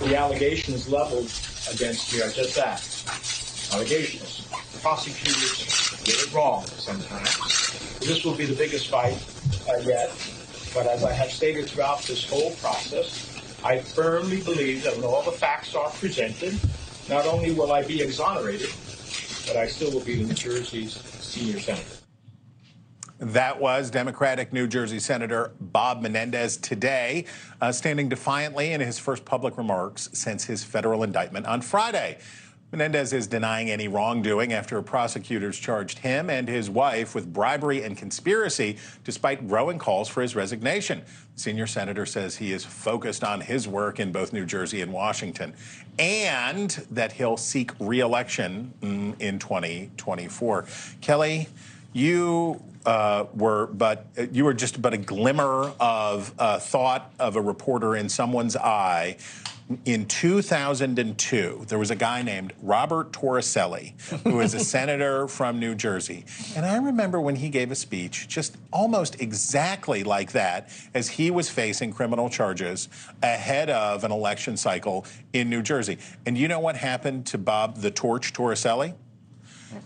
The allegations leveled against me are just that, allegations. Prosecutors get it wrong sometimes. This will be the biggest fight yet, but as I have stated throughout this whole process, I firmly believe that when all the facts are presented, not only will I be exonerated, but I still will be New Jersey's senior senator. That was Democratic New Jersey Senator Bob Menendez today, standing defiantly in his first public remarks since his federal indictment on Friday. Menendez is denying any wrongdoing after prosecutors charged him and his wife with bribery and conspiracy, despite growing calls for his resignation. The senior senator says he is focused on his work in both New Jersey and Washington, and that he'll seek re-election in 2024. Kelly, you were just but a glimmer of thought of a reporter in someone's eye. In 2002, there was a guy named Robert Torricelli, who was a senator from New Jersey. And I remember when he gave a speech just almost exactly like that, as he was facing criminal charges ahead of an election cycle in New Jersey. And you know what happened to Bob the Torch Torricelli?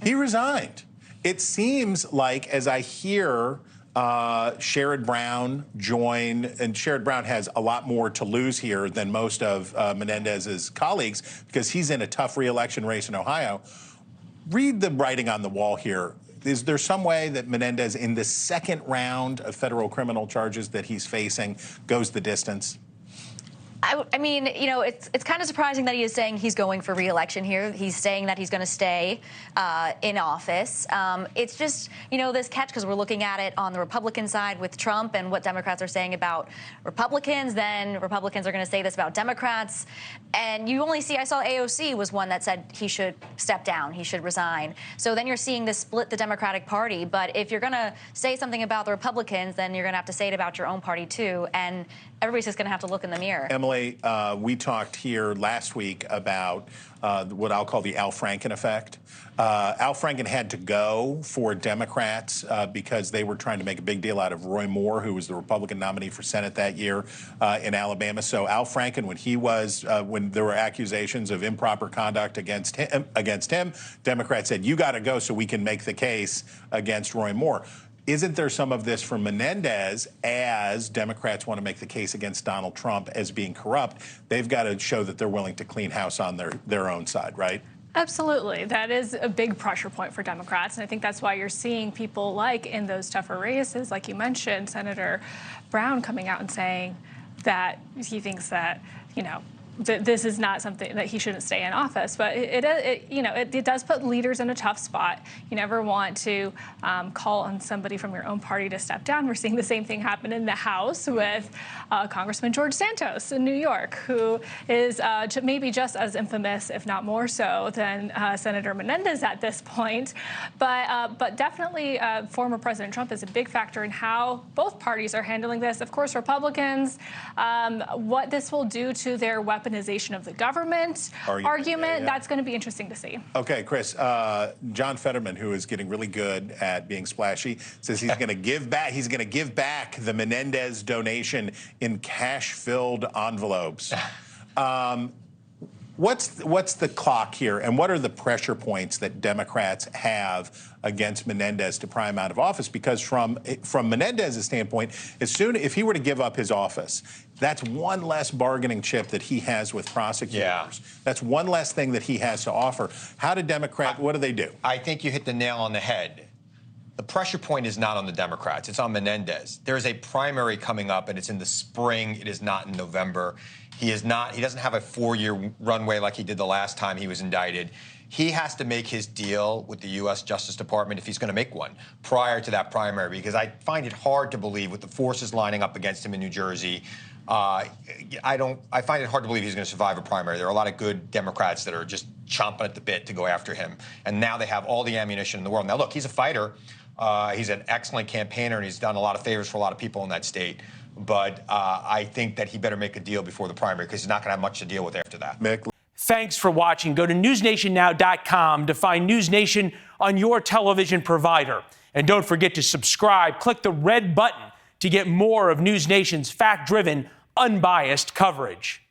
He resigned. It seems like, as I hear Sherrod Brown join, and Sherrod Brown has a lot more to lose here than most of Menendez's colleagues, because he's in a tough re-election race in Ohio. Read the writing on the wall here. Is there some way that Menendez, in the second round of federal criminal charges that he's facing, goes the distance? I mean, you know, it's kind of surprising that he is saying he's going for re-election here. He's saying that he's going to stay in office. It's just, you know, this catch, because we're looking at it on the Republican side with Trump and what Democrats are saying about Republicans. Then Republicans are going to say this about Democrats. And you only see, I saw AOC was one that said he should step down, he should resign. So then you're seeing this split the Democratic Party. But if you're going to say something about the Republicans, then you're going to have to say it about your own party, too. And everybody's just going to have to look in the mirror. Emily, we talked here last week about what I'll call the Al Franken effect. Al Franken had to go for Democrats because they were trying to make a big deal out of Roy Moore, who was the Republican nominee for Senate that year in Alabama. So Al Franken, when there were accusations of improper conduct against him, Democrats said, you got to go so we can make the case against Roy Moore. Isn't there some of this from Menendez, as Democrats want to make the case against Donald Trump as being corrupt? They've got to show that they're willing to clean house on their own side, right? Absolutely. That is a big pressure point for Democrats. And I think that's why you're seeing people like in those tougher races, like you mentioned, Senator Brown coming out and saying that he thinks that, you know, this is not something that he shouldn't stay in office, but it does put leaders in a tough spot. You never want to call on somebody from your own party to step down. We're seeing the same thing happen in the House with Congressman George Santos in New York, who is maybe just as infamous, if not more so, than Senator Menendez at this point. But definitely former President Trump is a big factor in how both parties are handling this. Of course, Republicans, what this will do to their weaponization of the government argument, that's going to be interesting to see. Okay, Chris, John Fetterman, who is getting really good at being splashy, says he's going to give back. He's going to give back the Menendez donation in cash-filled envelopes. What's the clock here, and what are the pressure points that Democrats have against Menendez to pry him out of office? Because from Menendez's standpoint, if he were to give up his office, that's one less bargaining chip that he has with prosecutors. Yeah. That's one less thing that he has to offer. What do they do? I think you hit the nail on the head. The pressure point is not on the Democrats. It's on Menendez. There is a primary coming up, and it's in the spring. It is not in November. He doesn't have a 4-year runway like he did the last time he was indicted. He has to make his deal with the U.S. Justice Department, if he's going to make one, prior to that primary, because I find it hard to believe, with the forces lining up against him in New Jersey, I find it hard to believe he's going to survive a primary. There are a lot of good Democrats that are just chomping at the bit to go after him. And now they have all the ammunition in the world. Now, look, he's a fighter. He's an excellent campaigner, and he's done a lot of favors for a lot of people in that state. But I think that he better make a deal before the primary, because he's not going to have much to deal with after that. Mick. Thanks for watching. Go to newsnationnow.com to find News Nation on your television provider. And don't forget to subscribe. Click the red button to get more of News Nation's fact-driven, unbiased coverage.